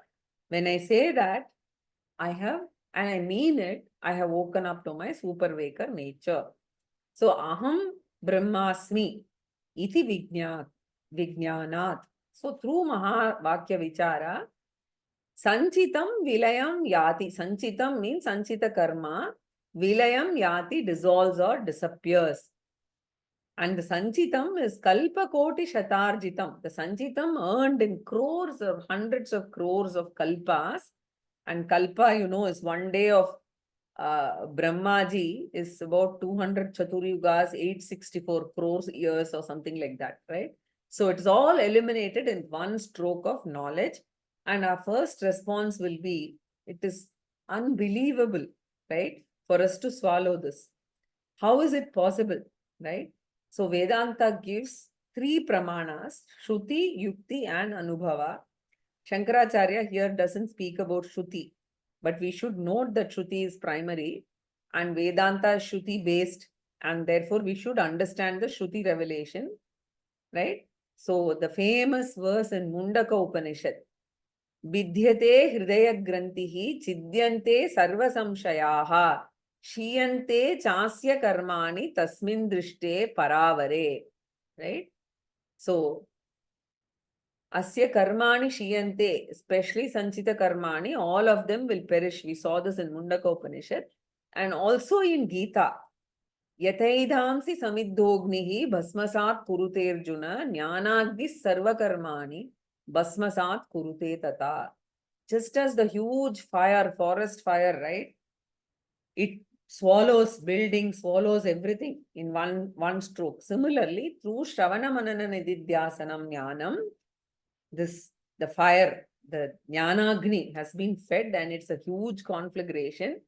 When I say that, I have, and I mean it, I have woken up to my superwaker nature. So, aham brahmasmi iti vijnanat. So, through Mahavakya Vichara, sanchitam vilayam yati. Sanchitam means sanchita karma. Vilayam yati dissolves or disappears. And the sanchitam is kalpa koti shatarjitam. The sanchitam earned in crores or hundreds of crores of kalpas. And kalpa, you know, is one day of Brahmaji is about 200 Chaturyugas, 864 crores years or something like that, right? So it's all eliminated in one stroke of knowledge. And our first response will be, it is unbelievable, right? For us to swallow this. How is it possible, right? So Vedanta gives three pramanas, Shruti, Yukti and Anubhava. Shankaracharya here doesn't speak about Shruti, but we should note that Shruti is primary and Vedanta is Shruti based, and therefore we should understand the Shruti revelation, right? So the famous verse in Mundaka Upanishad, Vidhyate Hridaya Grantihi Chidyante Sarva Samshayaha Shiyante Chasya Karmani Tasmin Drishte Paravare, right? So Asya karmani shiyante, especially sanchita karmani, all of them will perish. We saw this in Mundaka Upanishad. And also in Gita, Yathaidhamsi samiddhognihi bhasmasat kurute Arjuna jnanagni sarva karmani bhasmasat kurute tata. Just as the huge fire, forest fire, right? It swallows buildings, swallows everything in one stroke. Similarly, through Shravana Manana Nididhyasanam Jnanam, the fire, the Jnanagni has been fed and it's a huge conflagration.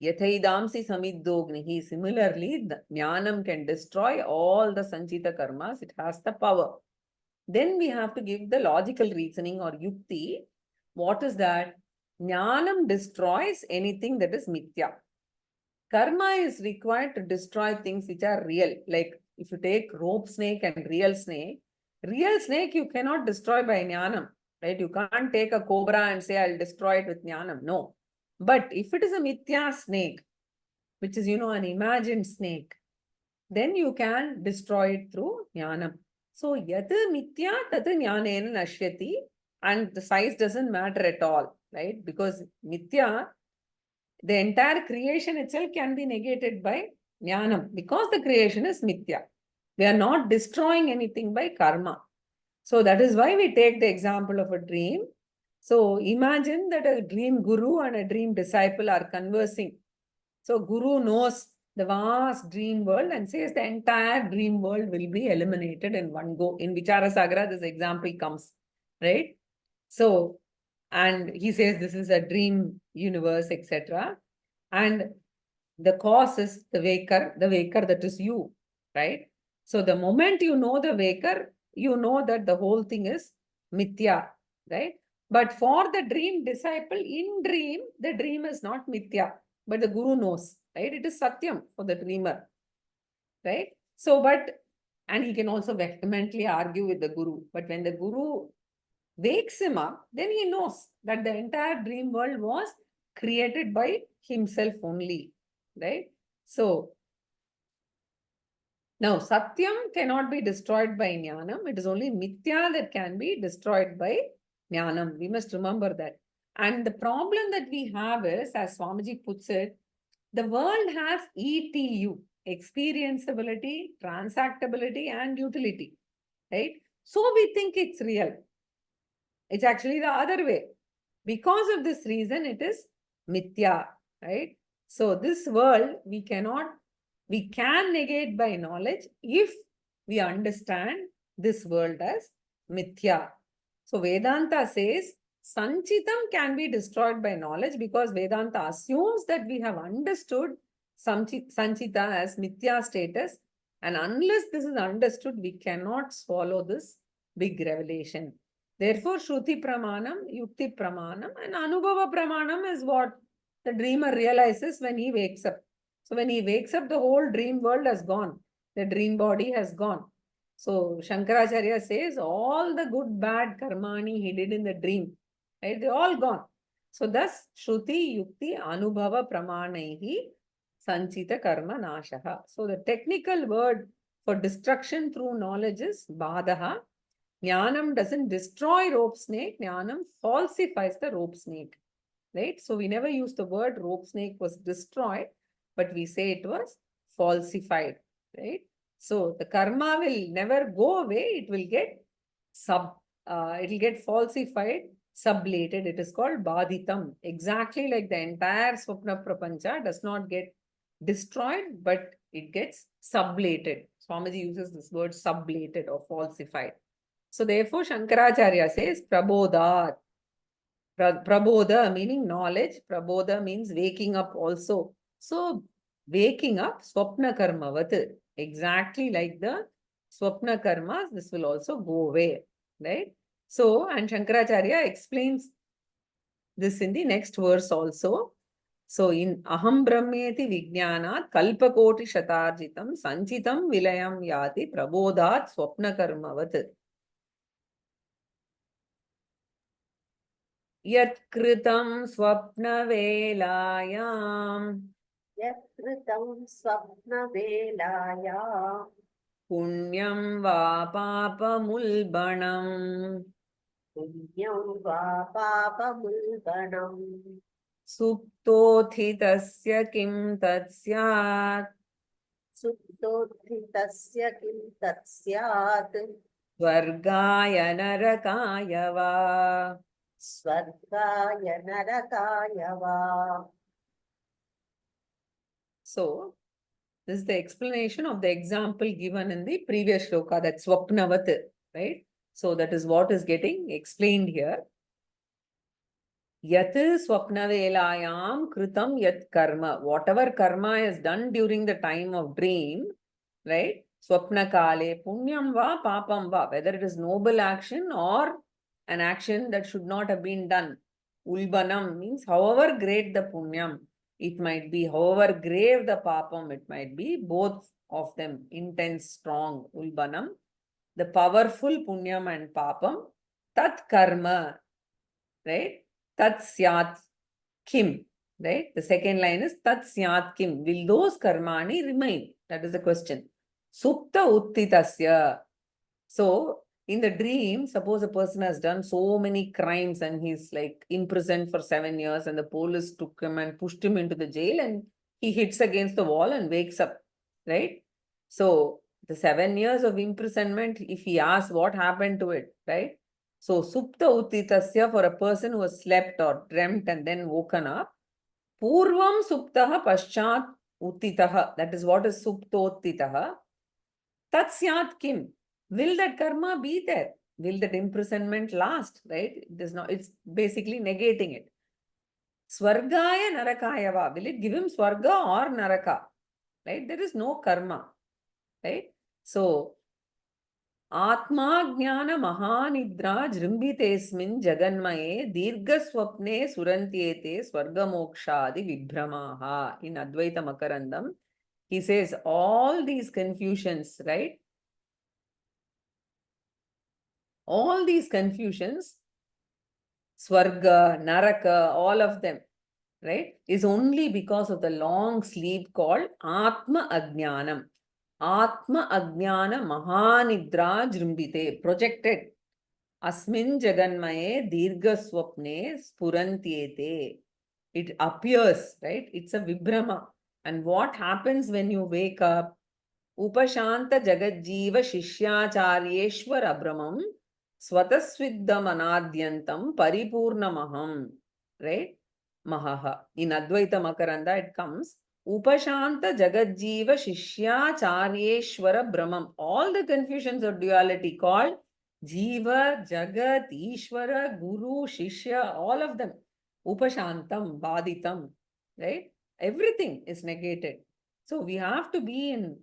Yathaidamsi samiddhognihi. Similarly, the Jnanam can destroy all the Sanchita karmas. It has the power. Then we have to give the logical reasoning or yukti. What is that? Jnanam destroys anything that is mithya. Karma is required to destroy things which are real. Like if you take rope snake and real snake you cannot destroy by jnanam, right? You can't take a cobra and say, I'll destroy it with jnanam. No. But if it is a mithya snake, which is, an imagined snake, then you can destroy it through jnanam. So yat mithya tat jnanena nashyati, and the size doesn't matter at all, right? Because mithya, the entire creation itself can be negated by jnanam because the creation is mithya. We are not destroying anything by karma. So that is why we take the example of a dream. So imagine that a dream guru and a dream disciple are conversing. So Guru knows the vast dream world and says the entire dream world will be eliminated in one go. In Vicharasagra, this example comes, right? So, and he says this is a dream universe, etc. And the cause is the waker that is you, right? So the moment you know the waker, you know that the whole thing is mithya, right? But for the dream disciple, in dream, the dream is not mithya, but the guru knows, right? It is satyam for the dreamer, right? So, and he can also vehemently argue with the guru. But when the guru wakes him up, then he knows that the entire dream world was created by himself only, right? So, now Satyam cannot be destroyed by Jnanam. It is only Mithya that can be destroyed by Jnanam. We must remember that. And the problem that we have is, as Swamiji puts it, the world has ETU, experienceability, transactability, and utility, right? So we think it's real. It's actually the other way. Because of this reason, it is mithya, right? So this world, we can negate by knowledge if we understand this world as mithya. So Vedanta says, Sanchitam can be destroyed by knowledge because Vedanta assumes that we have understood Sanchita as mithya status. And unless this is understood, we cannot swallow this big revelation. Therefore, Shruti Pramanam, Yukti Pramanam, and Anubhava Pramanam is what the dreamer realizes when he wakes up. So when he wakes up, the whole dream world has gone. The dream body has gone. So Shankaracharya says all the good, bad karmani he did in the dream, right? They're all gone. So thus, Shruti, Yukti, Anubhava Pramanaihi, Sanchita Karma Nashaha. So the technical word for destruction through knowledge is Badaha. Jnanam doesn't destroy rope snake. Jnanam falsifies the rope snake, right? So we never use the word rope snake was destroyed, but we say it was falsified, right? So the karma will never go away. It will get falsified, sublated. It is called badhitam. Exactly like the entire Swapna Prapancha does not get destroyed, but it gets sublated. Swamiji uses this word sublated or falsified. So therefore, Shankaracharya says, Prabodhat. Prabodha meaning knowledge. Prabodha means waking up also. So waking up, swapna karma vat. Exactly like the swapna karmas, this will also go away. Right? So, and Shankaracharya explains this in the next verse also. So in aham brahmeti vijnanat kalpakoti shatarjitam sanchitam vilayam yati prabodhat swapna karma vat. Yatkritam swapnavelayam यत्कृतं स्वप्नवेलायां punyam va papamulbanam पुण्यं वा पापमुल्बणम् suptothhitasya kim tat syat सुप्तोत्थितस्य किं तत् स्यात् svargaya narakaya va. स्वर्गाय नरकाय वा. So, this is the explanation of the example given in the previous shloka, that swapnavat, right? So, that is what is getting explained here. Yat swapnavelayam kritam yat karma. Whatever karma is done during the time of dream, right? Swapna kale, punyam va, papam va. Whether it is noble action or an action that should not have been done. Ulbanam means however great the punyam, it might be, however grave the papam, it might be, both of them intense, strong. Ulbanam, the powerful punyam and papam, tat karma, right? Tat syat kim, right? The second line is tat syat kim. Will those karmani remain? That is the question. Supta uttitasya. So in the dream, suppose a person has done so many crimes and he's like imprisoned for 7 years, and the police took him and pushed him into the jail, and he hits against the wall and wakes up, right? So the 7 years of imprisonment, if he asks what happened to it, right? So supta uttitasya, for a person who has slept or dreamt and then woken up, purvam suptaha paschat uttitaha, that is what is suptottitaha, tat syat kim, will that karma be there? Will that imprisonment last, right? It does not, it's basically negating it. Swargaya narakaya va, will it give him swarga or naraka, right? There is no karma, right? So आत्मा ज्ञान महानिद्रा जृम्भितेऽस्मिन् जगन्मये दीर्घस्वप्ने सुरन्त्येते स्वर्गमोक्षादि विभ्रमाः. In Advaita Makarandam, he says all these confusions, right? All these confusions, Swarga, Naraka, all of them, right, is only because of the long sleep called Atma Ajnanam. Atma Ajnana Mahanidra Jrumbite, projected. Asmin Jaganmaye Dirgha Swapne Spurantyete. It appears, right? It's a Vibhrama. And what happens when you wake up? Upashanta Jagadjiva Shishyachareshwar Abramam Swatasviddham Anadyantam Paripurnamaham. Right? Mahaha. In Advaita Makaranda it comes Upashanta Jagadjiva Shishyachareshwara Brahmam. All the confusions of duality called Jiva, Jagat, Ishvara, Guru, Shishya, all of them. Upashantam, Baditam. Right? Everything is negated. So we have to be in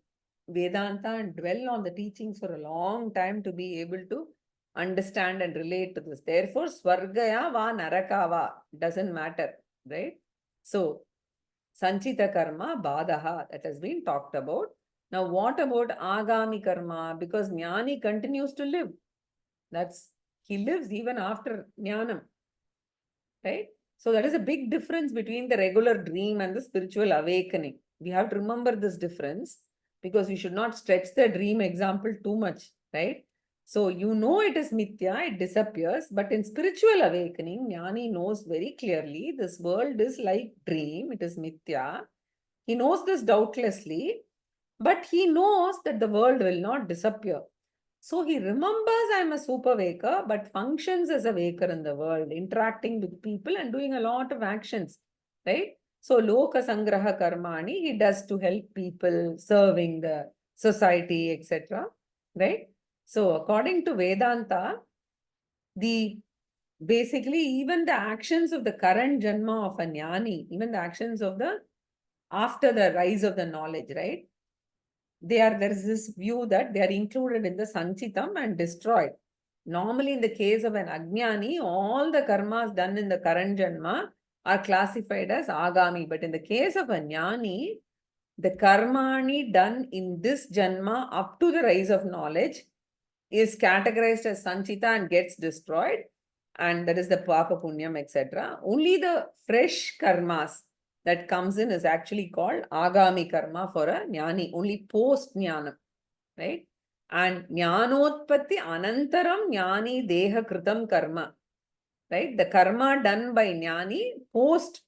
Vedanta and dwell on the teachings for a long time to be able to understand and relate to this. Therefore, Swargaya va Naraka va doesn't matter, right? So, Sanchita karma, Badaha, that has been talked about. Now, what about Agami karma? Because Jnani continues to live. He lives even after Jnanam, right? So, that is a big difference between the regular dream and the spiritual awakening. We have to remember this difference, because we should not stretch the dream example too much, right? So you know it is mithya, it disappears, but in spiritual awakening, Jnani knows very clearly this world is like dream, it is mithya. He knows this doubtlessly, but he knows that the world will not disappear. So he remembers I'm a super waker, but functions as a waker in the world, interacting with people and doing a lot of actions, right? So Loka Sangraha Karmani, he does to help people, serving the society, etc. Right? So according to Vedanta, basically even the actions of the current Janma of a Jnani, even the actions of the after the rise of the knowledge, right? There is this view that they are included in the Sanchitam and destroyed. Normally, in the case of an Ajnani, all the karmas done in the current Janma are classified as Agami. But in the case of a Jnani, the karmani done in this Janma up to the rise of knowledge is categorized as Sanchita and gets destroyed. And that is the Papa Punyam, etc. Only the fresh karmas that comes in is actually called Agami karma for a Jnani, only post Jnanam, right? And Jnanotpatti Anantaram Jnani Deha Kritam karma, right? The karma done by Jnani post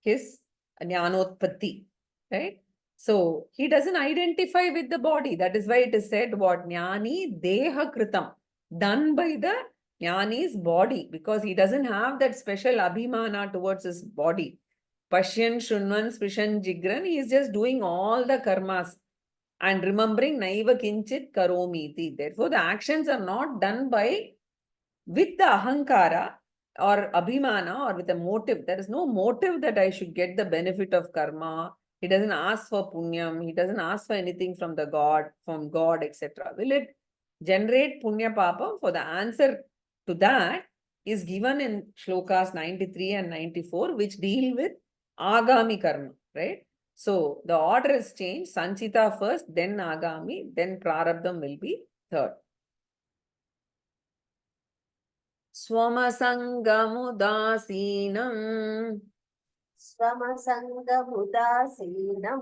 his Jnanotpatti, right? So he doesn't identify with the body. That is why it is said what Jnani Deha Kritam, done by the Jnani's body, because he doesn't have that special abhimana towards his body. Pashyan, Shunvan, Spishan, Jigran, he is just doing all the karmas and remembering Naiva Kinchit Karomiti. Therefore, the actions are not done by with the ahankara or abhimana or with a motive. There is no motive that I should get the benefit of karma. He doesn't ask for punyam. He doesn't ask for anything from God, etc. Will it generate punya papa? For the answer to that is given in shlokas 93 and 94, which deal with agami karma, right? So the order is changed. Sanchita first, then agami, then prarabdham will be third. Swamasangamudasinam स्वमसङ्गमुदासीनं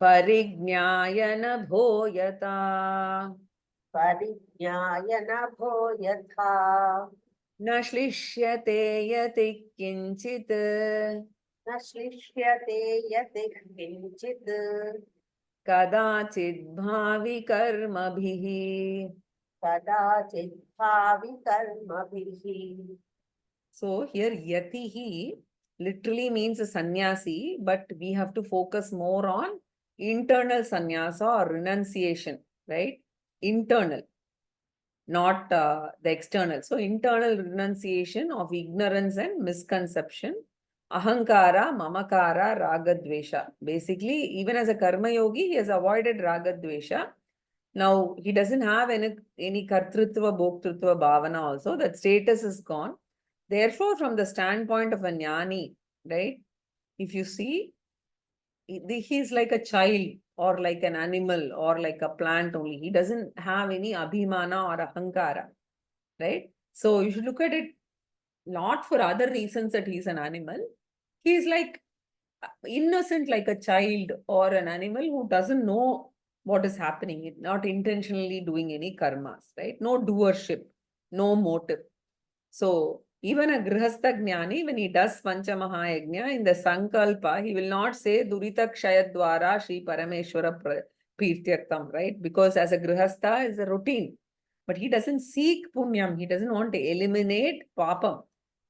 Parignyayana bhoyata परिज्ञाय नभो यथा न श्लिष्यते यति किञ्चित् न श्लिष्यते यति किञ्चित् कदाचित् भावि कर्मभिः. कदाचित् भावि कर्मभिः. So here yatihi literally means a sannyasi, but we have to focus more on internal sannyasa or renunciation, right? Internal, not the external. So internal renunciation of ignorance and misconception, ahankara, mamakara, ragadvesha. Basically, even as a karma yogi, he has avoided ragadvesha. Now, he doesn't have any kartrutva, bhoktrutva, bhavana also. That status is gone. Therefore, from the standpoint of a jnani, right, if you see, he's like a child or like an animal or like a plant only. He doesn't have any abhimana or ahankara, right? So you should look at it not for other reasons that he's an animal. He's like innocent, like a child or an animal who doesn't know what is happening, not intentionally doing any karmas, right? No doership, no motive. So even a grihastha jnani, when he does pancha mahayajna in the sankalpa, he will not say durita kshayadwara Shri Parameshwara Pirtyartham, right? Because as a grihastha is a routine. But he doesn't seek punyam. He doesn't want to eliminate papam.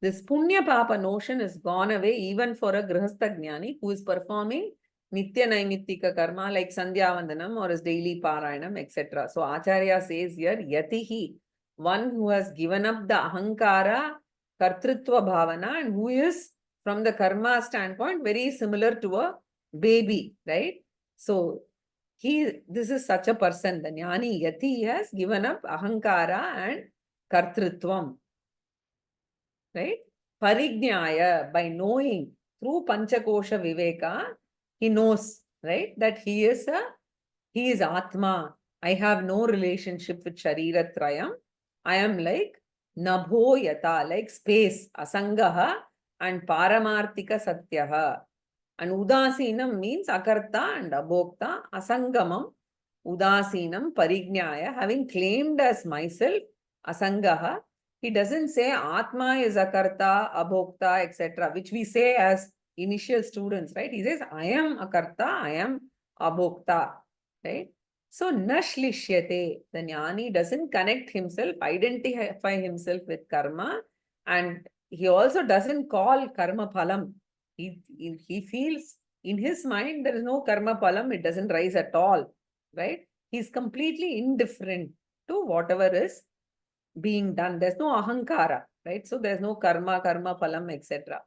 This punya papa notion is gone away even for a grihastha jnani who is performing nitya naimittika karma like sandhya vandanam or his daily parayanam, etc. So Acharya says here, yatihi, one who has given up the ahankara, kartrutva bhavana, and who is from the karma standpoint very similar to a baby, right? So this is such a person, the jnani yati has given up ahankara and kartrutvam, right? Parignyaya, by knowing through panchakosha viveka, he knows, right, that he is Atma. I have no relationship with Sharira Trayam. I am like Nabho Yata, like space, Asangaha and Paramartika Satyaha. And Udasinam means Akarta and Abhokta, Asangamam, Udasinam, Parignyaya, having claimed as myself, Asangaha. He doesn't say Atma is Akarta, Abhokta, etc., which we say as initial students, right? He says, I am Akarta, I am Abhokta, right? So, nashlishyate, the jnani doesn't connect himself, identify himself with karma, and he also doesn't call karma phalam. He feels in his mind there is no karma phalam, it doesn't rise at all, right? He's completely indifferent to whatever is being done. There's no ahankara, right? So there's no karma phalam, etc.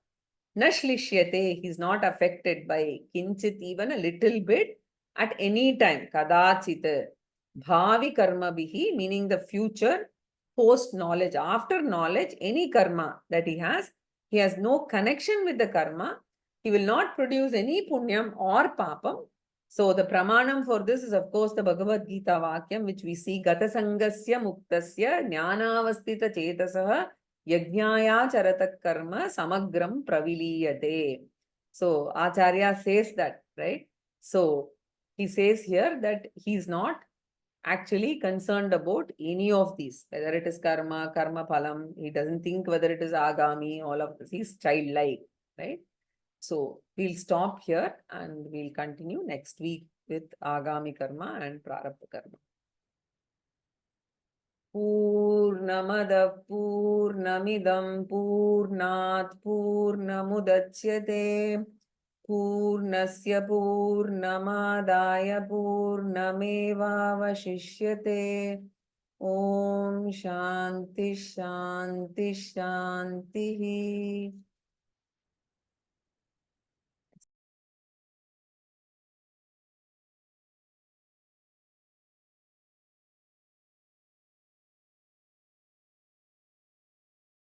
Nashlishyate, he's not affected by kinchit, even a little bit, at any time. Kadachit, bhavi karma bihi, meaning the future, post knowledge. After knowledge, any karma that he has no connection with the karma. He will not produce any punyam or papam. So the pramanam for this is, of course, the Bhagavad Gita Vakyam, which we see, Gata Sangasya Muktasya Jnanavastita Chetasaha Yajnaya Charatak Karma Samagram Praviliyate. So Acharya says that, right? So he says here that he is not actually concerned about any of these, whether it is karma, karma phalam, he doesn't think whether it is agami, all of this. He's childlike, right? So we'll stop here and we'll continue next week with agami karma and prarabdha karma. Purnamada Purnamidam Purnat Purnamudachyate Purnasya Purnamadaya Purnameva Vashishyate. Om Shanti Shanti Shanti.